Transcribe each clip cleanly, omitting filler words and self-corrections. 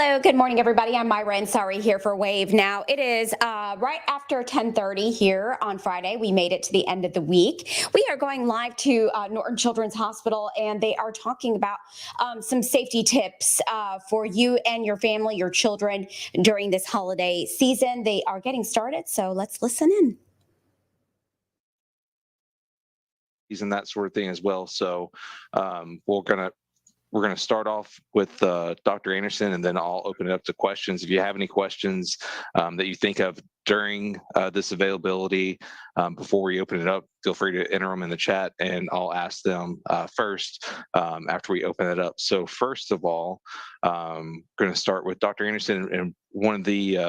Hello, good morning, everybody. I'm Myra Ansari here for Wave. Now, it is right after 10:30 here on Friday. We made it to the end of the week. We are going live to Norton Children's Hospital, and they are talking about some safety tips for you and your family, your children, during this holiday season. They are getting started, so let's listen in. And that sort of thing as well. So we're gonna start off with Dr. Anderson, and then I'll open it up to questions. If you have any questions that you think of during this availability, before we open it up, feel free to enter them in the chat, and I'll ask them first after we open it up. So first of all, I'm going to start with Dr. Anderson, and one of the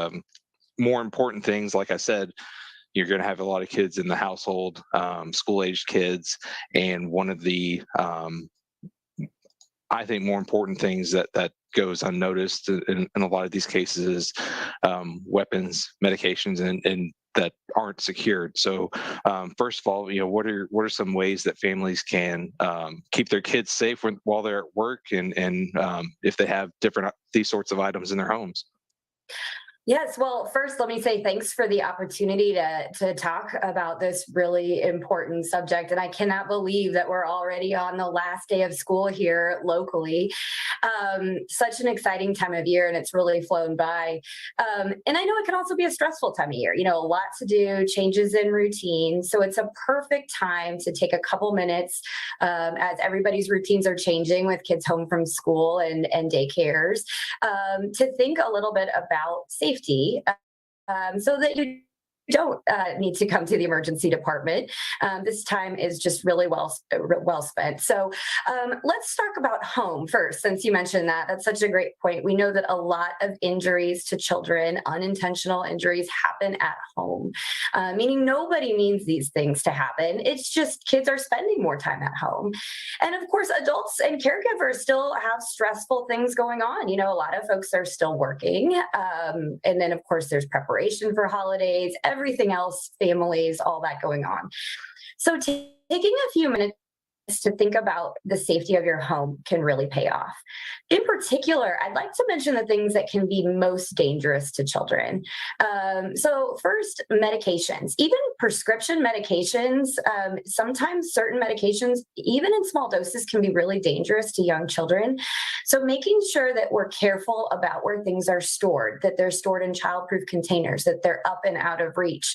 more important things, like I said, you're going to have a lot of kids in the household, school-aged kids, and one of the I think more important things that goes unnoticed in a lot of these cases is weapons, medications, and that aren't secured. So first of all, what are some ways that families can keep their kids safe while they're at work, and if they have these sorts of items in their homes? Yes. Well, first, let me say thanks for the opportunity to talk about this really important subject. And I cannot believe that we're already on the last day of school here locally. Such an exciting time of year, and it's really flown by. And I know it can also be a stressful time of year, a lot to do, changes in routine. So it's a perfect time to take a couple minutes as everybody's routines are changing with kids home from school and daycares, to think a little bit about safety, so that you don't need to come to the emergency department. This time is just really well spent. So let's talk about home first, since you mentioned that. That's such a great point. We know that a lot of injuries to children, unintentional injuries, happen at home, meaning nobody means these things to happen. It's just kids are spending more time at home. And of course, adults and caregivers still have stressful things going on. A lot of folks are still working. And then, of course, there's preparation for holidays, everything else, families, all that going on. So taking a few minutes to think about the safety of your home can really pay off. In particular, I'd like to mention the things that can be most dangerous to children. So first, medications. Even prescription medications, sometimes certain medications, even in small doses, can be really dangerous to young children. So making sure that we're careful about where things are stored, that they're stored in childproof containers, that they're up and out of reach.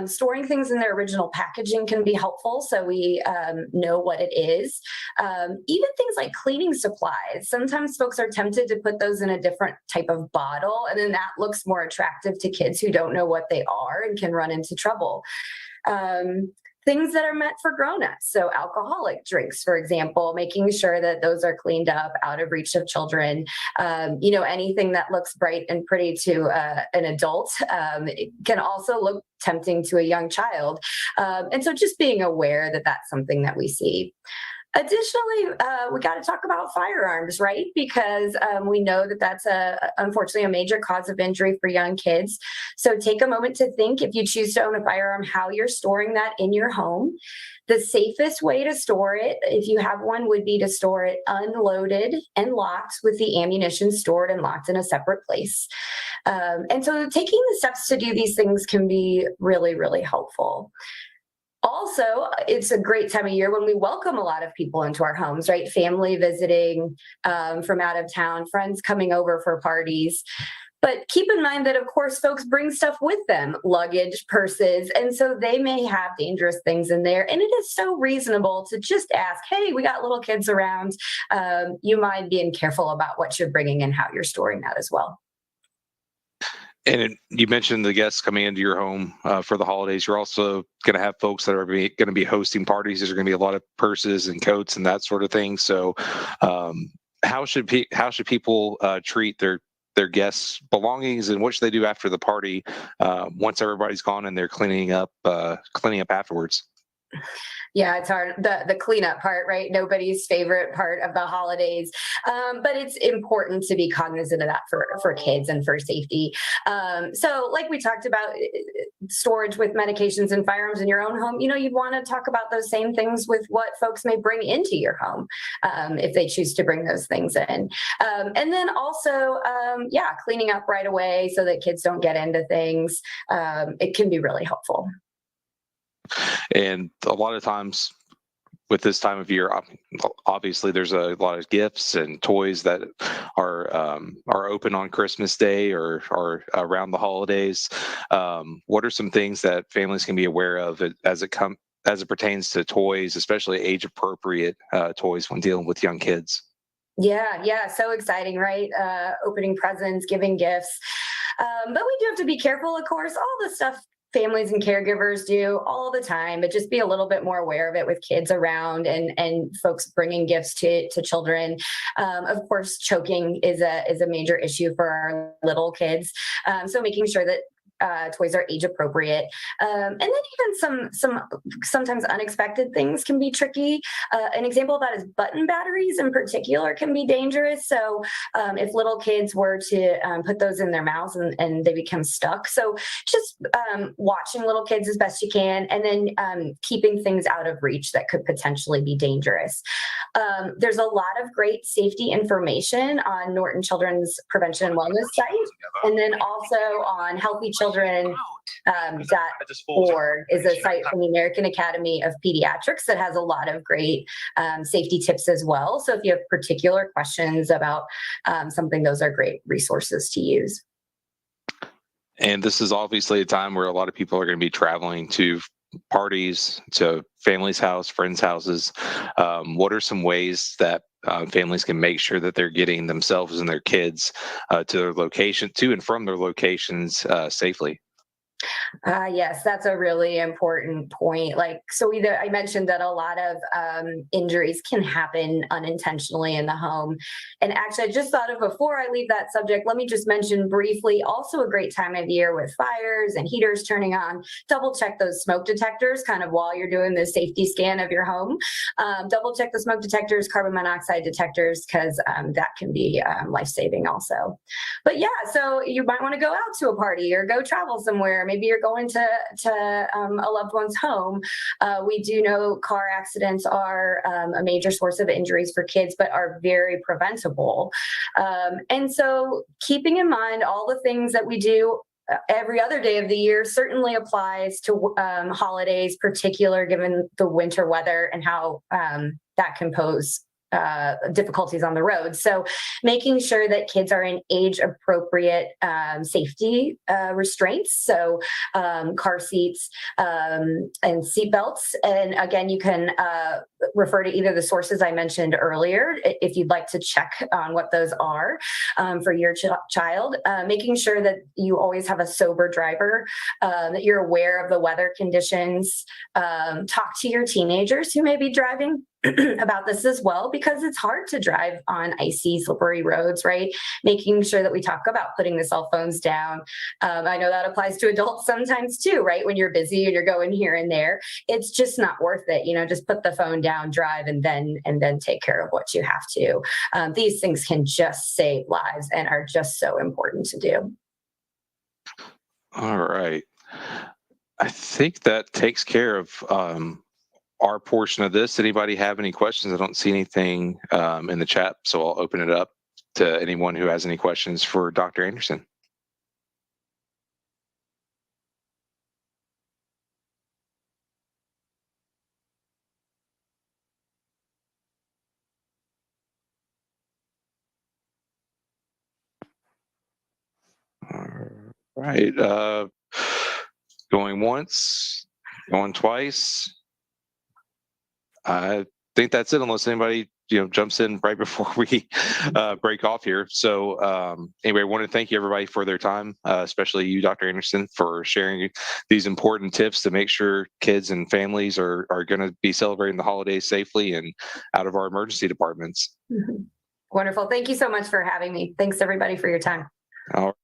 Storing things in their original packaging can be helpful, so we know what it is. Even things like cleaning supplies. Sometimes folks are tempted to put those in a different type of bottle, and then that looks more attractive to kids who don't know what they are and can run into trouble. Things that are meant for grown-ups. So alcoholic drinks, for example, making sure that those are cleaned up, out of reach of children. Anything that looks bright and pretty to an adult can also look tempting to a young child. And so just being aware that that's something that we see. Additionally, we got to talk about firearms, right? Because we know that that's unfortunately a major cause of injury for young kids. So take a moment to think, if you choose to own a firearm, how you're storing that in your home. The safest way to store it, if you have one, would be to store it unloaded and locked, with the ammunition stored and locked in a separate place. And so taking the steps to do these things can be really, really helpful. Also, it's a great time of year when we welcome a lot of people into our homes, right? Family visiting from out of town, friends coming over for parties. But keep in mind that, of course, folks bring stuff with them, luggage, purses, and so they may have dangerous things in there. And it is so reasonable to just ask, hey, we got little kids around. You mind being careful about what you're bringing and how you're storing that as well. And you mentioned the guests coming into your home for the holidays. You're also going to have folks that are going to be hosting parties. There's going to be a lot of purses and coats and that sort of thing. So, how should people treat their guests' belongings, and what should they do after the party once everybody's gone and they're cleaning up afterwards? Yeah, it's hard. The cleanup part, right? Nobody's favorite part of the holidays. But it's important to be cognizant of that for kids and for safety. So like we talked about, storage with medications and firearms in your own home, you'd want to talk about those same things with what folks may bring into your home, if they choose to bring those things in. And then also, cleaning up right away so that kids don't get into things. It can be really helpful. And a lot of times with this time of year, obviously there's a lot of gifts and toys that are open on Christmas Day or around the holidays. What are some things that families can be aware of as it pertains to toys, especially age appropriate toys when dealing with young kids? Yeah, so exciting, right? Opening presents, giving gifts. But we do have to be careful, of course, all the stuff families and caregivers do all the time, but just be a little bit more aware of it with kids around and folks bringing gifts to children. Of course, choking is a major issue for our little kids. So making sure that toys are age appropriate, and then even some sometimes unexpected things can be tricky. An example of that is button batteries in particular can be dangerous. So if little kids were to put those in their mouths and they become stuck, so just watching little kids as best you can, and then keeping things out of reach that could potentially be dangerous. There's a lot of great safety information on Norton Children's Prevention and Wellness site, and then also on Healthy Children. .org is a site from the American Academy of Pediatrics that has a lot of great safety tips as well. So if you have particular questions about something, those are great resources to use. And this is obviously a time where a lot of people are going to be traveling to parties, to families' house, friends' houses. What are some ways that families can make sure that they're getting themselves and their kids to and from their locations safely? Yes, that's a really important point. I mentioned that a lot of injuries can happen unintentionally in the home. And actually, I just thought of, before I leave that subject, let me just mention briefly, also a great time of year with fires and heaters turning on, double check those smoke detectors kind of while you're doing the safety scan of your home. Double check the smoke detectors, carbon monoxide detectors, because that can be life-saving also. But yeah, so you might want to go out to a party or go travel somewhere. Maybe you're going to a loved one's home. We do know car accidents are a major source of injuries for kids, but are very preventable. And so keeping in mind all the things that we do every other day of the year certainly applies to holidays, particular given the winter weather and how that can pose difficulties on the road. So making sure that kids are in age appropriate safety restraints. So car seats and seat belts. And again, you can refer to either the sources I mentioned earlier if you'd like to check on what those are for your child. Making sure that you always have a sober driver, that you're aware of the weather conditions. Talk to your teenagers who may be driving about this as well, because it's hard to drive on icy, slippery roads, right? Making sure that we talk about putting the cell phones down. I know that applies to adults sometimes too, right? When you're busy and you're going here and there, it's just not worth it. Just put the phone down, drive, and then take care of what you have to. These things can just save lives and are just so important to do. All right. I think that takes care of our portion of this. Anybody have any questions? I don't see anything in the chat, so I'll open it up to anyone who has any questions for Dr. Anderson. All right. Going once, going twice. I think that's it, unless anybody jumps in right before we break off here. So anyway, I want to thank you everybody for their time, especially you, Dr. Anderson, for sharing these important tips to make sure kids and families are going to be celebrating the holidays safely and out of our emergency departments. Wonderful. Thank you so much for having me. Thanks everybody for your time. All right.